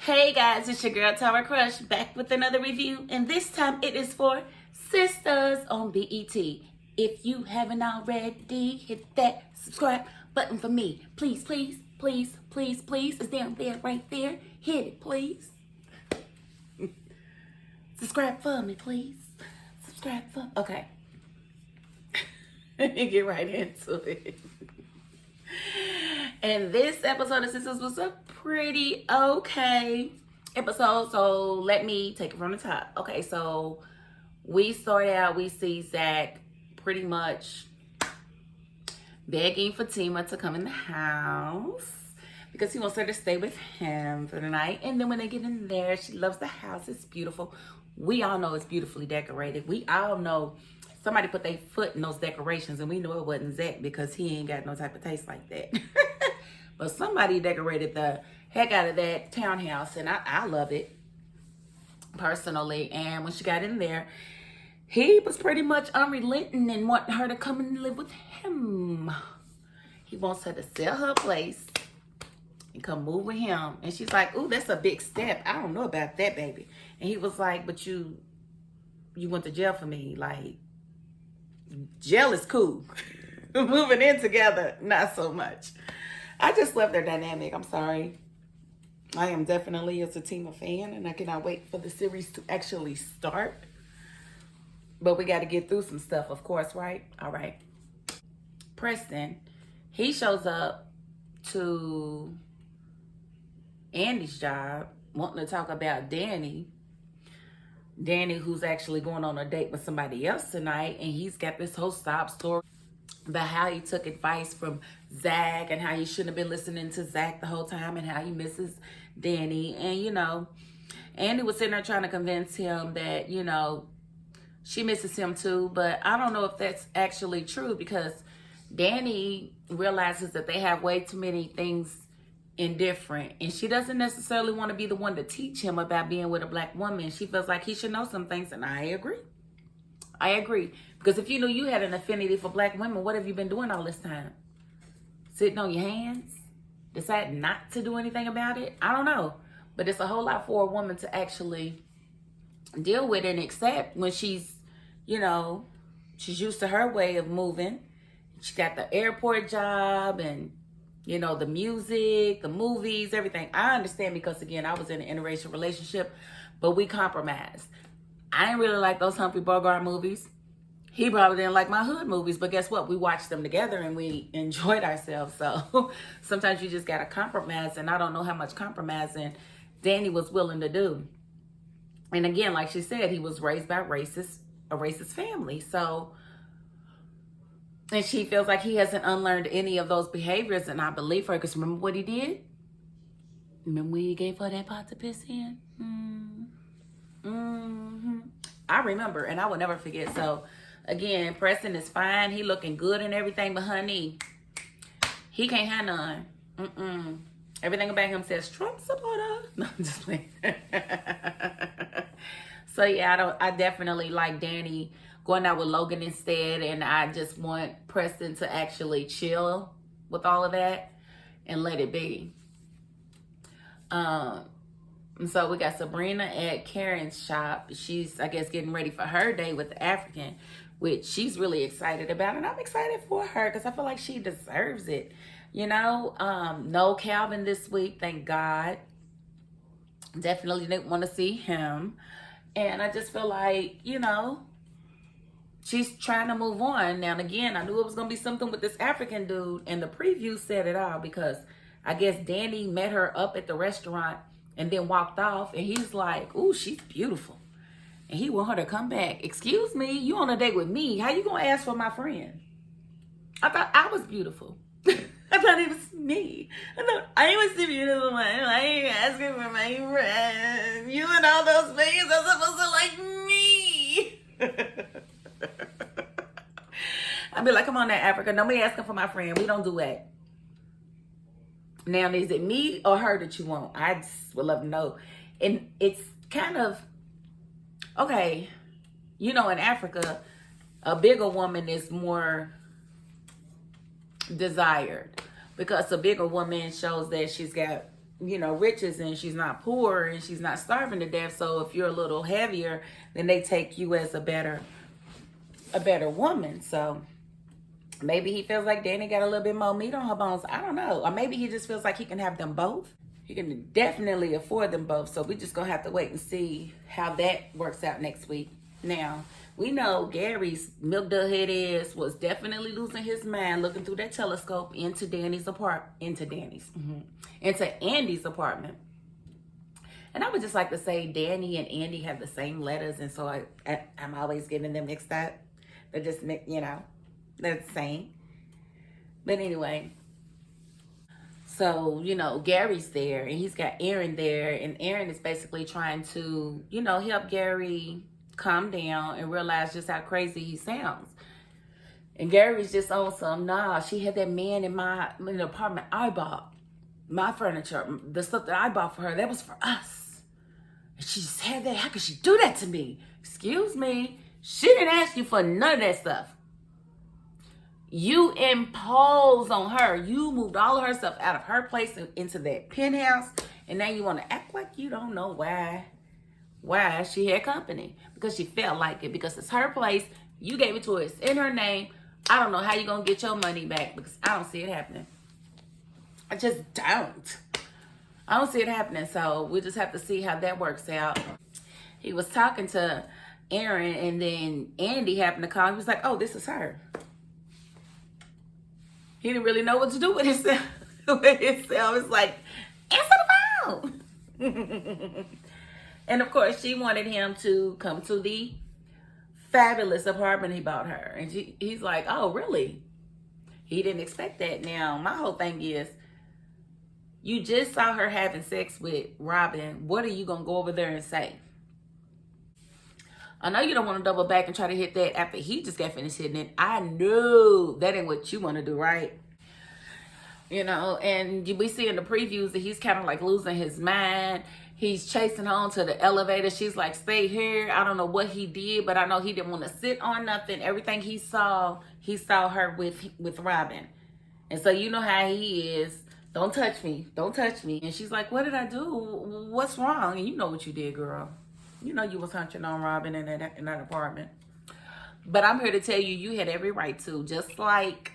Hey guys, it's your girl Tower Crush back with another review, and this time it is for Sistas on BET. If you haven't already, hit that subscribe button for me. Please, please, please, please, please. It's down there, right there. Hit it, please. Subscribe for me, please. Subscribe for me. Okay. Get right into it. And this episode of Sistas was a pretty okay episode, so let me take it from the top. Okay, so we see Zach pretty much begging Fatima to come in the house because he wants her to stay with him for the night. And then when they get in there, she loves the house. It's beautiful. We all know it's beautifully decorated. We all know somebody put their foot in those decorations, and we know it wasn't Zach because he ain't got no type of taste like that. But somebody decorated the heck out of that townhouse, and I love it personally. And when she got in there, he was pretty much unrelenting and wanting her to come and live with him. He wants her to sell her place and come move with him. And she's like, ooh, that's a big step. I don't know about that, baby. And he was like, but you went to jail for me. Like, jail is cool. Moving in together, not so much. I just love their dynamic. I'm sorry. I am definitely a Fatima fan, and I cannot wait for the series to actually start. But we got to get through some stuff, of course, right? All right. Preston, he shows up to Andy's job wanting to talk about Danny. Danny, who's actually going on a date with somebody else tonight, and he's got this whole sob story about how he took advice from Zach and how he shouldn't have been listening to Zach the whole time and how he misses Danny. And, you know, Andy was sitting there trying to convince him that, you know, she misses him too. But I don't know if that's actually true because Danny realizes that they have way too many things indifferent, and she doesn't necessarily want to be the one to teach him about being with a black woman. She feels like he should know some things, and I agree. Because if you knew you had an affinity for black women, what have you been doing all this time? Sitting on your hands? Deciding not to do anything about it? I don't know. But it's a whole lot for a woman to actually deal with and accept when she's, you know, she's used to her way of moving. She got the airport job and, you know, the music, the movies, everything. I understand because, again, I was in an interracial relationship, but we compromised. I didn't really like those Humphrey Bogart movies. He probably didn't like my hood movies, but guess what? We watched them together and we enjoyed ourselves. So sometimes you just got to compromise, and I don't know how much compromising Danny was willing to do. And again, like she said, he was raised by a racist family. So, and she feels like he hasn't unlearned any of those behaviors, and I believe her because remember what he did? Remember when he gave her that pot to piss in? I remember, and I will never forget. So, again, Preston is fine. He looking good and everything, but honey, he can't have none. Everything about him says Trump supporter. No, I'm just playing. So yeah, I definitely like Danny going out with Logan instead, and I just want Preston to actually chill with all of that and let it be. And so we got Sabrina at Karen's shop. She's, I guess, getting ready for her day with the African, which she's really excited about. And I'm excited for her because I feel like she deserves it. You know, no Calvin this week, thank God. Definitely didn't want to see him. And I just feel like, you know, she's trying to move on. Now, and again, I knew it was going to be something with this African dude. And the preview said it all because I guess Danny met her up at the restaurant and then walked off, and he's like, ooh, she's beautiful. And he want her to come back. Excuse me, you on a date with me. How you gonna ask for my friend? I thought I was beautiful. I thought it was me. I thought I was the beautiful one. I ain't asking for my friend. You and all those things are supposed to like me. I'd be like, come on now, Africa. Nobody asking for my friend. We don't do that. Now, is it me or her that you want? I just would love to know. And it's kind of, okay, you know, in Africa, a bigger woman is more desired because a bigger woman shows that she's got riches, and she's not poor, and she's not starving to death. So if you're a little heavier, then they take you as a better woman. So maybe he feels like Danny got a little bit more meat on her bones. I don't know. Or maybe he just feels like he can have them both. He can definitely afford them both. So we just gonna have to wait and see how that works out next week. Now, we know Gary's milk dud head ass was definitely losing his mind looking through that telescope into Andy's apartment. And I would just like to say Danny and Andy have the same letters, and so I'm always getting them mixed up. They're just, they're the same. But anyway, so, Gary's there, and he's got Aaron there, and Aaron is basically trying to, help Gary calm down and realize just how crazy he sounds. And Gary's just on some, nah, she had that man in the apartment I bought. My furniture, the stuff that I bought for her, that was for us. And she just had that. How could she do that to me? Excuse me. She didn't ask you for none of that stuff. You impose on her. You moved all of her stuff out of her place and into that penthouse. And now you want to act like you don't know why she had company. Because she felt like it. Because it's her place. You gave it to her. It's in her name. I don't know how you're going to get your money back. Because I don't see it happening. I just don't. I don't see it happening. So we'll just have to see how that works out. He was talking to Aaron, and then Andy happened to call. He was like, oh, this is her. He didn't really know what to do with himself. It's like, answer the phone. And of course, she wanted him to come to the fabulous apartment he bought her. And he's like, oh, really? He didn't expect that. Now, my whole thing is, you just saw her having sex with Robin. What are you going to go over there and say? I know you don't want to double back and try to hit that after he just got finished hitting it. I know that ain't what you want to do, right? And we see in the previews that he's kind of like losing his mind. He's chasing her onto the elevator. She's like, stay here. I don't know what he did, but I know he didn't want to sit on nothing. Everything he saw her with Robin. And so you know how he is. Don't touch me. Don't touch me. And she's like, what did I do? What's wrong? And you know what you did, girl. You know you was hunching on Robin in that apartment. But I'm here to tell you, you had every right to. Just like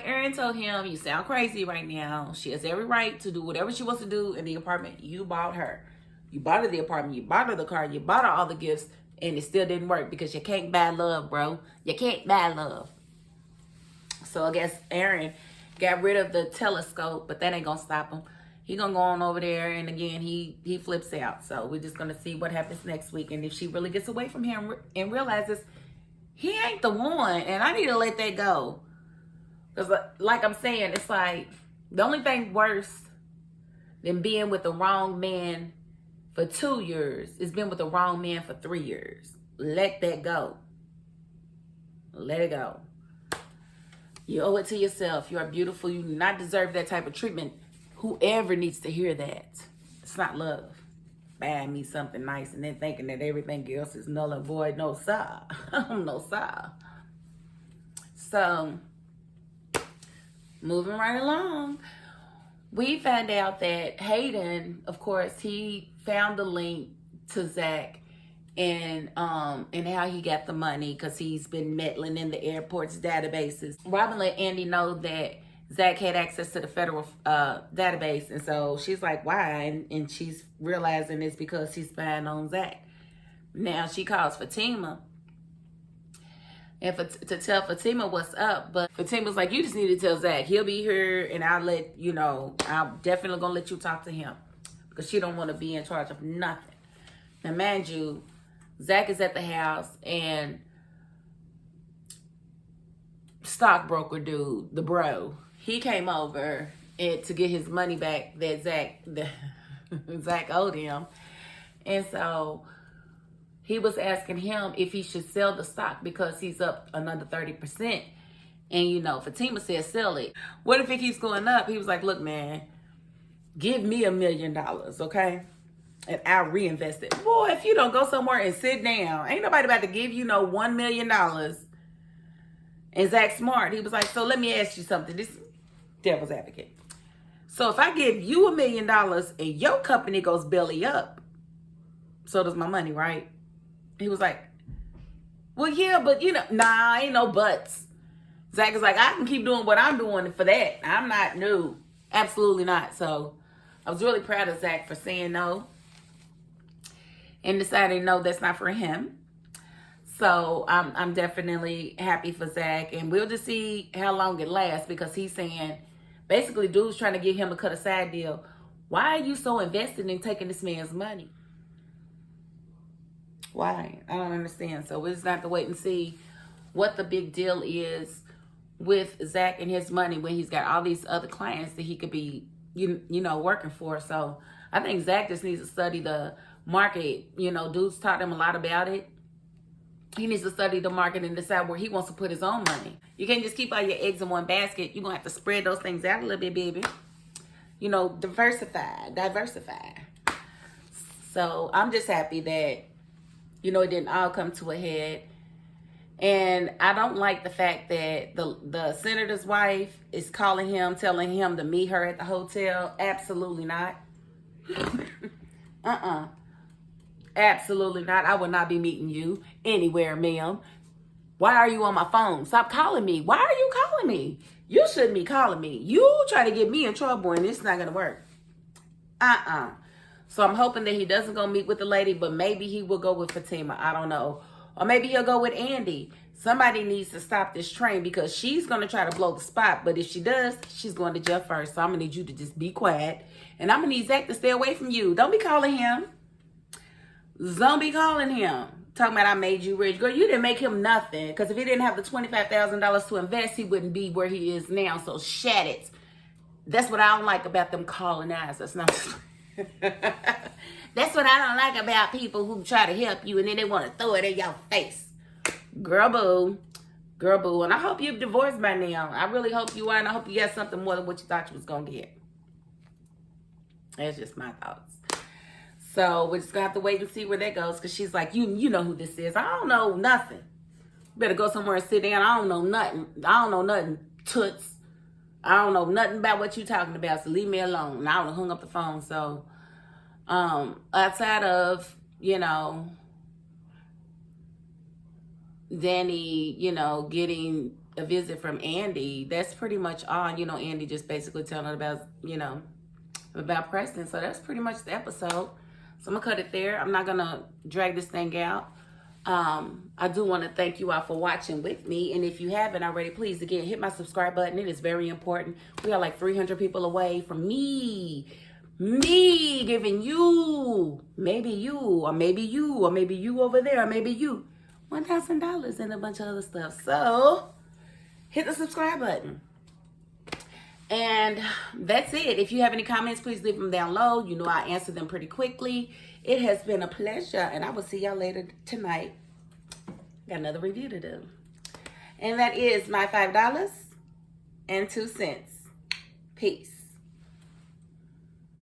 Aaron told him, you sound crazy right now. She has every right to do whatever she wants to do in the apartment. You bought her. You bought her the apartment. You bought her the car. You bought her all the gifts. And it still didn't work because you can't buy love, bro. You can't buy love. So I guess Aaron got rid of the telescope, but that ain't gonna stop him. He gonna go on over there, and again, he flips out. So we're just gonna see what happens next week, and if she really gets away from him and realizes he ain't the one, and I need to let that go. Because like I'm saying, it's like the only thing worse than being with the wrong man for 2 years is being with the wrong man for 3 years. Let that go. Let it go. You owe it to yourself. You are beautiful. You do not deserve that type of treatment. Whoever needs to hear that. It's not love. Buying me something nice and then thinking that everything else is null and void. No, sir. No, sir. So, moving right along. We found out that Hayden, of course, he found the link to Zach and how he got the money because he's been meddling in the airport's databases. Robin let Andy know that Zach had access to the federal database, and so she's like, why? And she's realizing it's because he's spying on Zach. Now she calls Fatima and to tell Fatima what's up, but Fatima's like, you just need to tell Zach. He'll be here, and I'm definitely gonna let you talk to him because she don't want to be in charge of nothing. Now, mind you, Zach is at the house, and stockbroker dude, the bro, he came over to get his money back that Zach owed him. And so he was asking him if he should sell the stock because he's up another 30%. And, Fatima said, sell it. What if it keeps going up? He was like, look, man, give me $1 million, okay? And I'll reinvest it. Boy, if you don't go somewhere and sit down, ain't nobody about to give you no $1 million. And Zach smart. He was like, so let me ask you something. This devil's advocate. So if I give you $1 million and your company goes belly up, so does my money, right? He was like, well, yeah, but nah, ain't no buts. Zach is like, I can keep doing what I'm doing for that. I'm not new. Absolutely not. So I was really proud of Zach for saying no and deciding no, that's not for him. So I'm definitely happy for Zach, and we'll just see how long it lasts, because he's saying, basically, dude's trying to get him to cut a side deal. Why are you so invested in taking this man's money? Why? I don't understand. So we'll just have to wait and see what the big deal is with Zach and his money when he's got all these other clients that he could be, working for. So I think Zach just needs to study the market. Dude's taught him a lot about it. He needs to study the market and decide where he wants to put his own money. You can't just keep all your eggs in one basket. You're going to have to spread those things out a little bit, baby. Diversify. So I'm just happy that, it didn't all come to a head. And I don't like the fact that the senator's wife is calling him, telling him to meet her at the hotel. Absolutely not. Absolutely not. I will not be meeting you anywhere, ma'am. Why are you on my phone? Stop calling me. Why are you calling me? You shouldn't be calling me. You try to get me in trouble, and it's not going to work. So I'm hoping that he doesn't go meet with the lady, but maybe he will go with Fatima. I don't know. Or maybe he'll go with Andy. Somebody needs to stop this train, because she's going to try to blow the spot. But if she does, she's going to jail first. So I'm going to need you to just be quiet. And I'm going to need Zach to stay away from you. Don't be calling him. Don't be calling him. Talking about I made you rich. Girl, you didn't make him nothing. Because if he didn't have the $25,000 to invest, he wouldn't be where he is now. So shat it. That's what I don't like about them colonizers. No. That's what I don't like about people who try to help you and then they want to throw it in your face. Girl, boo. Girl, boo. And I hope you've divorced by now. I really hope you are. And I hope you got something more than what you thought you was going to get. That's just my thoughts. So we're just going to have to wait and see where that goes. Because she's like, you know who this is. I don't know nothing. Better go somewhere and sit down. I don't know nothing. Toots. I don't know nothing about what you talking about. So leave me alone. And I would have hung up the phone. So outside of, Danny, getting a visit from Andy, that's pretty much all. Andy just basically telling her about Preston. So that's pretty much the episode. So I'm going to cut it there. I'm not going to drag this thing out. I do want to thank you all for watching with me. And if you haven't already, please, again, hit my subscribe button. It is very important. We are like 300 people away from me giving you, maybe you, or maybe you over there, or maybe you, $1,000 and a bunch of other stuff. So hit the subscribe button. And that's it. If you have any comments, please leave them down low. I answer them pretty quickly. It has been a pleasure, and I will see y'all later tonight. Got another review to do. And that is my $5.02. Peace.